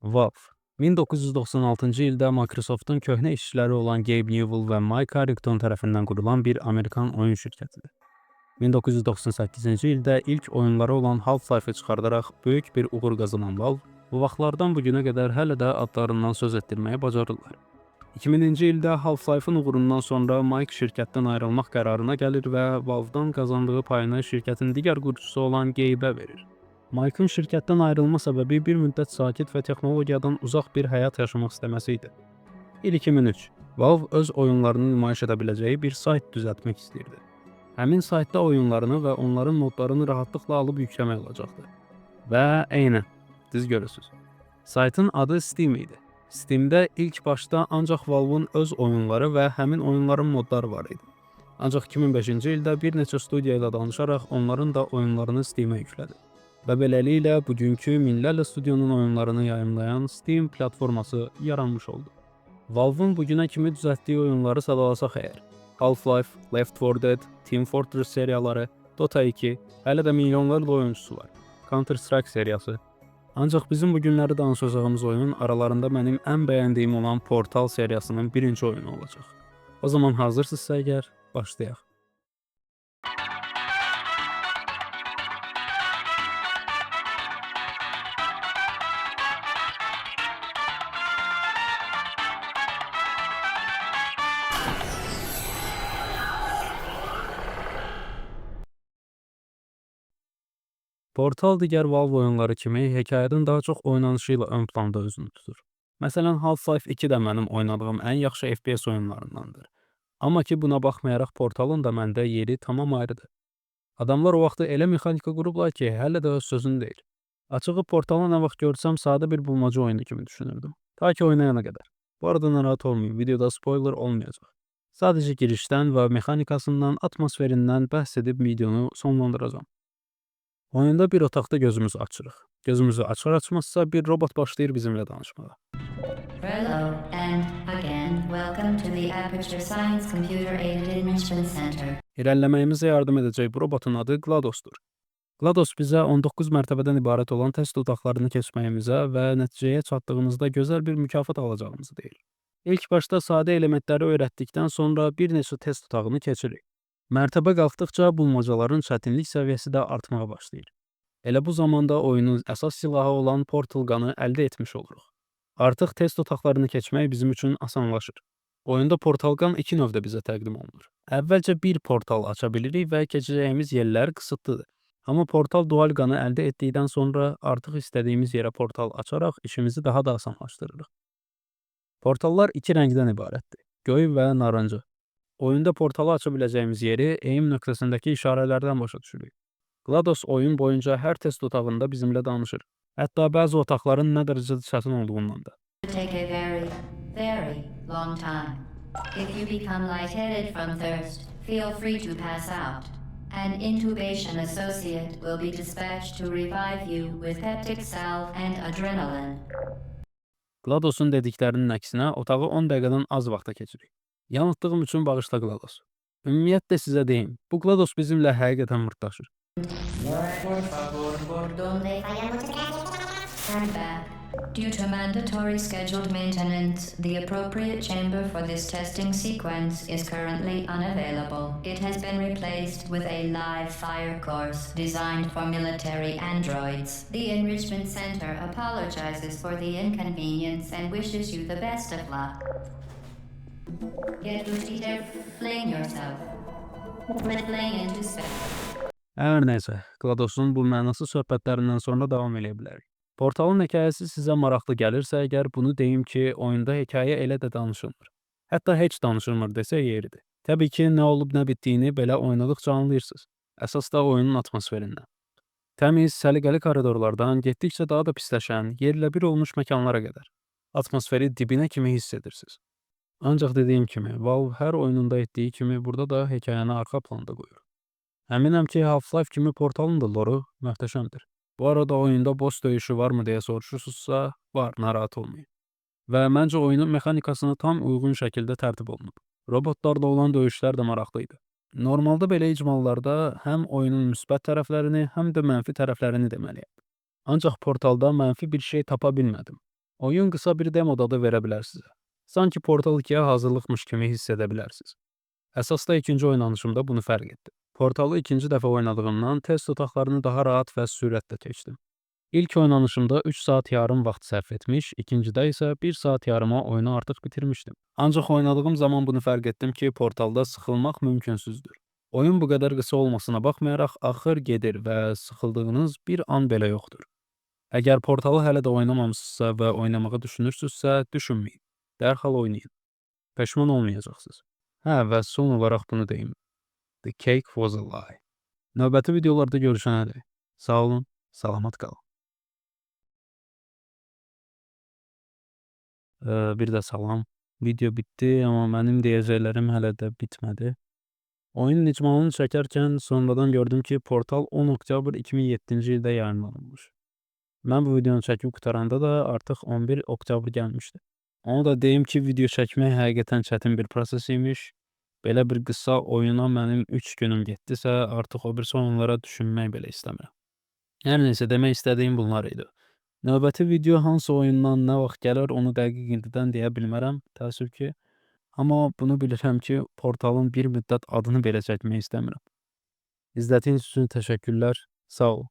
Valve 1996-cı ildə Microsoftun köhnə işçiləri olan Gabe Newell və Mike Harrington tərəfindən qurulan bir Amerikan oyun şirkətidir. 1998-ci ildə ilk oyunları olan Half-Life-ı çıxardaraq böyük bir uğur qazanan Valve, bu vaxtlardan bu günə qədər hələ də adlarından söz etdirməyi bacarırlar. 2000-ci ildə Half-Life-ın uğurundan sonra Mike şirkətdən ayrılmaq qərarına gəlir və Valve-dan qazandığı payını şirkətin digər qurucusu olan Gabe-ə verir. Mike'ın şirkətdən ayrılma səbəbi bir müddət sakit və texnologiyadan uzaq bir həyat yaşamaq istəməsi idi. İl 2003. Valve öz oyunlarını nümayiş edə biləcəyi bir sayt düzəltmək istəyirdi. Həmin saytda oyunlarını və onların modlarını rahatlıqla alıb yükləmək olacaqdı. Və eynən, düz görürsünüz. Saytın adı Steam idi. Steamdə ilk başda ancaq Valve'ın öz oyunları və həmin oyunların modları var idi. Ancaq 2005-ci ildə bir neçə studiya ilə danışaraq onların da oyunlarını Steam'ə yüklədi. Və beləliklə bugünkü minlərlə studiyonun oyunlarını yayımlayan Steam platforması yaranmış oldu. Valve'ın bugünə kimi düzəltdiyi oyunları sadalasaq əgər, Half-Life, Left 4 Dead, Team Fortress seriyaları, Dota 2, hələ də milyonlarla oyuncusu var. Counter-Strike seriyası. Ancaq bizim bu günləri danışacağımız oyun aralarında mənim ən bəyəndiyim olan Portal seriyasının birinci oyunu olacaq. O zaman hazırsınızsa əgər, başlayaq. Portal digər Valve oyunları kimi hekayədən daha çox oynanışı ilə ön planda özünü tutur. Məsələn, Half-Life 2 də mənim oynadığım ən yaxşı FPS oyunlarındandır. Amma ki buna baxmayaraq Portalın da məndə yeri tamam ayrıdır. Adamlar o vaxtı elə mexanika qurublar ki, hələ də öz sözün deyil. Açığı Portalı nə vaxt görsəm sadə bir bulmaca oyunu kimi düşünürdüm. Ta ki oynayana qədər. Bu arada narahat olmayın, videoda spoiler olmayacaq. Sadəcə girişdən və mexanikasından, atmosferindən bəhs edib videonu sonlandıracağım. Oyunda bir otaqda gözümüzü açırıq. Gözümüzü açar-açmazsa bir robot başlayır bizimlə danışmağa. Hello, and again, welcome to the Aperture Science Computer Aided Enrichment Center. İrəliləməyimizə yardım edəcək bu robotun adı GLaDOS-dur. GLaDOS bizə 19 mərtəbədən ibarət olan test otaqlarını keçməyimizə və nəticəyə çatdığımızda gözəl bir mükafat alacağımızı deyir. İlk başda sadə elementləri öyrətdikdən sonra bir neçə test otağını keçirik. Mərtəbə qalxdıqca bulmacaların çətinlik səviyyəsi də artmağa başlayır. Elə bu zamanda oyunun əsas silahı olan Portal Gun'ı əldə etmiş oluruq. Artıq test otaqlarını keçmək bizim üçün asanlaşır. Oyunda Portal Gun iki növdə bizə təqdim olunur. Əvvəlcə bir portal aça bilirik və keçəcəyimiz yerlər qısıtlıdır. Amma Portal Dual Gun'ı əldə etdikdən sonra artıq istədiyimiz yerə portal açaraq işimizi daha da asanlaşdırırıq. Portallar iki rəngdən ibarətdir. Göy və narıncı. Oyunda portalı aça biləcəyimiz yeri eğim nöqtəsindəki işarələrdən başa düşürük. GLaDOS oyun boyunca hər test otağında bizimlə danışır. Hətta bəzi otaqların nə dərəcədə çətin olduğundan da. Take a very, very long time. If you become lightheaded from thirst, feel free to pass out. An intubation associate will be dispatched to revive you with peptic salve and adrenaline. GLaDOS'un dediklərinin əksinə otağı 10 dəqiqədən az vaxta keçirik. Yanıltdığım üçün bağışla GLaDOS. Ümumiyyətlə sizə deyim, bu GLaDOS bizimlə həqiqətən mırtdaşır. Turn back. Due to mandatory scheduled maintenance, the appropriate chamber for this testing sequence is currently unavailable. It has been replaced with a live fire course designed for military androids. The Enrichment Center apologizes for the inconvenience and wishes you the best of luck. Get ready to fling yourself. Fling into space. Hər nəysə, GLaDOS'un bu mənasız söhbətlərindən sonra davam edə bilərik. Portalın hekayəsi sizə maraqlı gəlirsə əgər bunu deyim ki, oyunda hekayə elə də danışılmır. Hətta heç danışılmır desə yeridir. Təbii ki, nə olub nə bitdiyini belə oynadıqca anlayırsınız. Əsas da oyunun atmosferindən. Təmiz, səliqəli koridorlardan getdikcə daha da pisləşən, yerlə bir olmuş məkanlara qədər. Atmosferi dibinə kimi hiss edirsiniz. Ancaq dediyim kimi, Valve hər oyununda etdiyi kimi burada da hekayəni arxa planda qoyur. Əminəm ki, Half-Life kimi Portalın da loru möhtəşəmdir. Bu arada oyunda boss döyüşü varmı deyə soruşursunuzsa, var, narahat olmayın. Və məncə oyunun mexanikasını tam uyğun şəkildə tərtib olunub. Robotlarla olan döyüşlər də maraqlı idi. Normalda belə icmallarda həm oyunun müsbət tərəflərini, həm də mənfi tərəflərini deməliyəm. Ancaq Portalda mənfi bir şey tapa bilmədim. Oyun qısa bir demo dadı verə bilər sizə. Sanki Portal 2-yə hazırlıqmış kimi hiss edə bilərsiniz. Əsasda ikinci oynanışımda bunu fərq etdi. Portalı ikinci dəfə oynadığımdan test otaqlarını daha rahat və sürətlə keçdim. İlk oynanışımda 3 saat yarım vaxt sərf etmiş, ikincidə isə 1 saat yarıma oyunu artıq bitirmişdim. Ancaq oynadığım zaman bunu fərq etdim ki, Portalda sıxılmaq mümkünsüzdür. Oyun bu qədər qısa olmasına baxmayaraq axır gedir və sıxıldığınız bir an belə yoxdur. Əgər Portalı hələ də oynamamısınızsa və oynamağı düşünürsünüzsə, düşünməyin. Dərhal oynayın. Peşman olmayacaqsınız. Hə, və son olaraq bunu deyim. The cake was a lie. Növbəti videolarda görüşənədək. Sağ olun, salamat qalın. Bir də salam. Video bitdi, amma mənim deyəcəklərim hələ də bitmədi. Oyunun icmalını çəkərkən sonradan gördüm ki, Portal 10 oktyabr 2007-ci ildə yayımlanmış. Mən bu videonu çəkib qurtaranda da artıq 11 oktyabr gəlmişdi. Onu da deyim ki, video çəkmək həqiqətən çətin bir proses imiş. Belə bir qısa oyuna mənim 3 günüm getdisə, artıq o birisi oyunlara düşünmək belə istəmirəm. Hər neysə, demək istədiyim bunlar idi. Növbəti video hansı oyundan nə vaxt gəlir, onu dəqiq indidən deyə bilmərəm, təəssüf ki. Amma bunu bilirəm ki, Portalın bir müddət adını belə çəkmək istəmirəm. İzlədiyiniz üçün təşəkkürlər. Sağ olun.